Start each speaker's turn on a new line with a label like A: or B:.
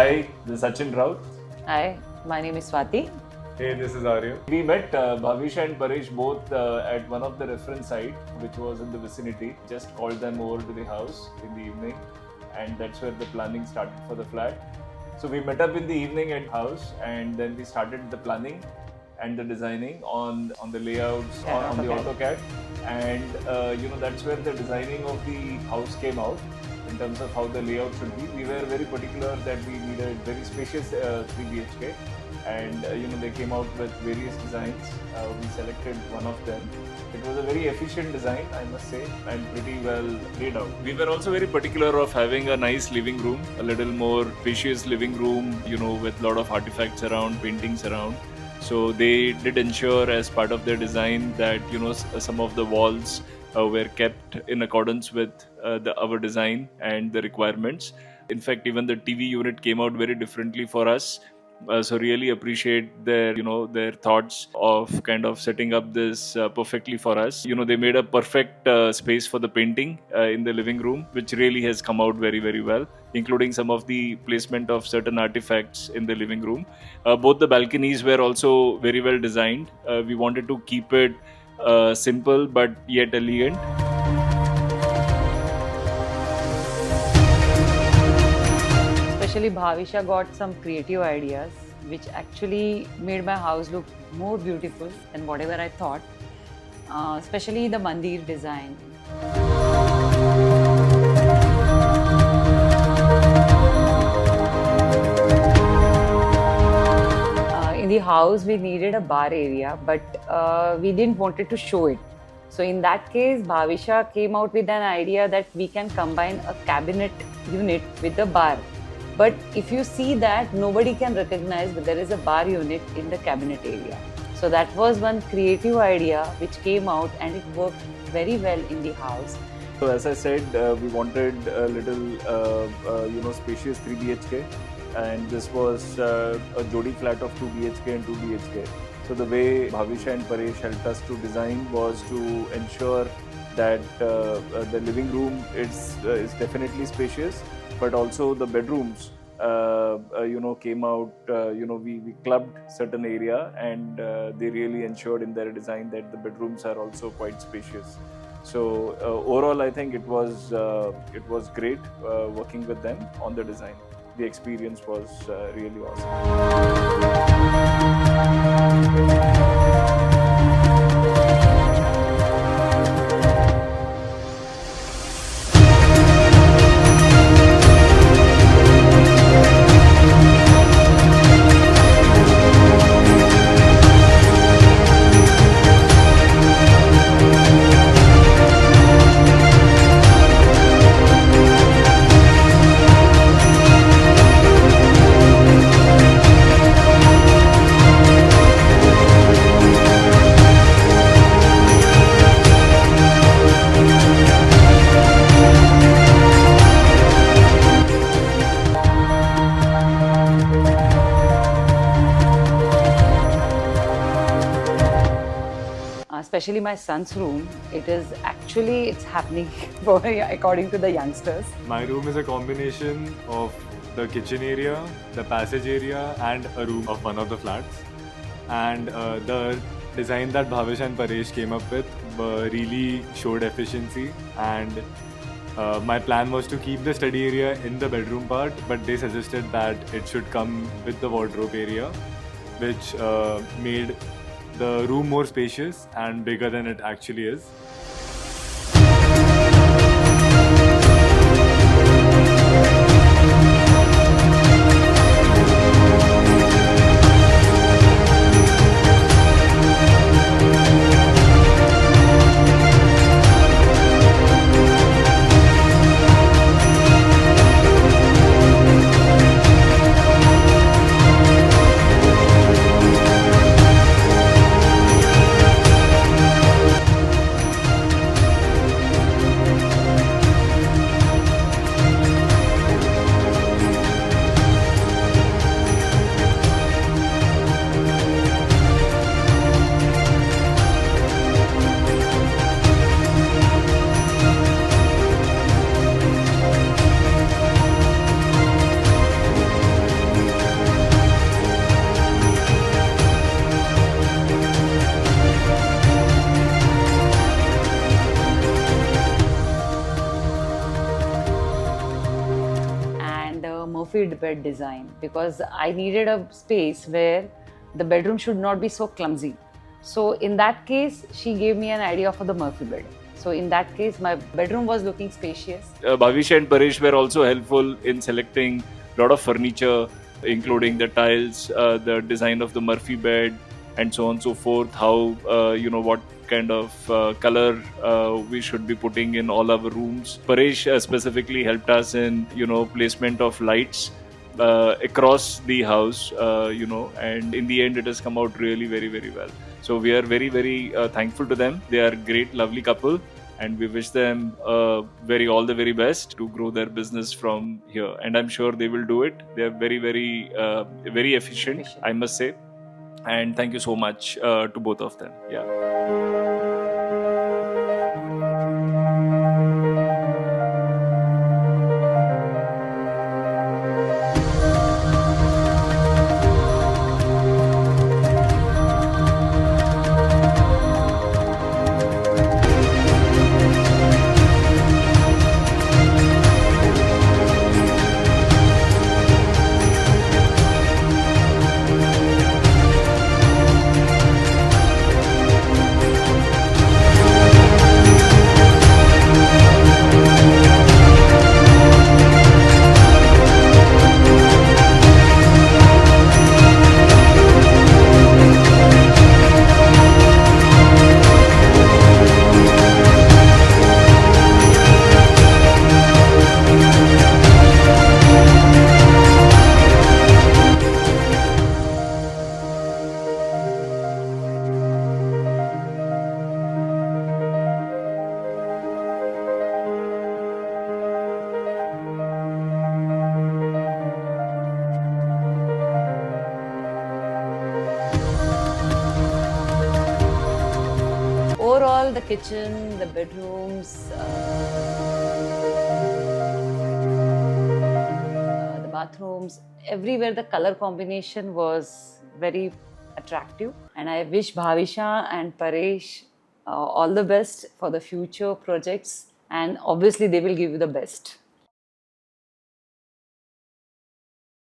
A: Hi, this is Sachin Raut.
B: Hi, my name is Swati.
C: Hey, this is Arya.
A: We met Bhavisha and Paresh both at one of the reference site, which was in the vicinity. Just called them over to the house in the evening, and that's where the planning started for the flat. So we met up in the evening at house, and then we started the planning and the designing on the layouts on the AutoCAD, and that's where the designing of the house came out in terms of how the layout should be. We were very particular that we needed very spacious 3 BHK, and they came out with various designs. We selected one of them. It was a very efficient design, I must say, and pretty well laid out. We were also very particular of having a nice living room, a little more spacious living room, with a lot of artifacts around, paintings around. So they did ensure as part of their design that some of the walls were kept in accordance with our design and the requirements. In fact, even the TV unit came out very differently for us. So really appreciate their thoughts of kind of setting up this perfectly for us. They made a perfect space for the painting in the living room, which really has come out very, very well, including some of the placement of certain artifacts in the living room. Both the balconies were also very well designed. We wanted to keep it simple but yet elegant.
B: Especially Bhavisha got some creative ideas which actually made my house look more beautiful than whatever I thought, especially the mandir design. In the house we needed a bar area, but we didn't want to show it. So in that case, Bhavisha came out with an idea that we can combine a cabinet unit with a bar. But if you see that, nobody can recognize that there is a bar unit in the cabinet area. So that was one creative idea which came out, and it worked very well in the house.
A: So as I said, we wanted a little, spacious 3 BHK, and this was a Jodi flat of 2 BHK and 2 BHK. So the way Bhavisha and Paresh helped us to design was to ensure that the living room is definitely spacious, but also the bedrooms, came out. We clubbed certain area, and they really ensured in their design that the bedrooms are also quite spacious. So overall, I think it was great working with them on the design. The experience was really awesome.
B: Especially my son's room, it's happening according to the youngsters.
C: My room is a combination of the kitchen area, the passage area, and a room of one of the flats. And the design that Bhavish and Paresh came up with really showed efficiency. And my plan was to keep the study area in the bedroom part, but they suggested that it should come with the wardrobe area, which made the room more spacious and bigger than it actually is.
B: Murphy bed design because I needed a space where the bedroom should not be so clumsy. So in that case, she gave me an idea for the Murphy bed. So in that case, my bedroom was looking spacious.
A: Bhavisha and Paresh were also helpful in selecting a lot of furniture, including the tiles, the design of the Murphy bed, and so on and so forth. How, what kind of color we should be putting in all our rooms. Paresh specifically helped us in, placement of lights across the house, and in the end, it has come out really very, very well. So we are very, very thankful to them. They are a great, lovely couple, and we wish them all the very best to grow their business from here. And I'm sure they will do it. They are very, very efficient, I must say. And thank you so much to both of them. Yeah.
B: Overall, the kitchen, the bedrooms, the bathrooms, everywhere the color combination was very attractive. And I wish Bhavisha and Paresh all the best for the future projects. And obviously, they will give you the best.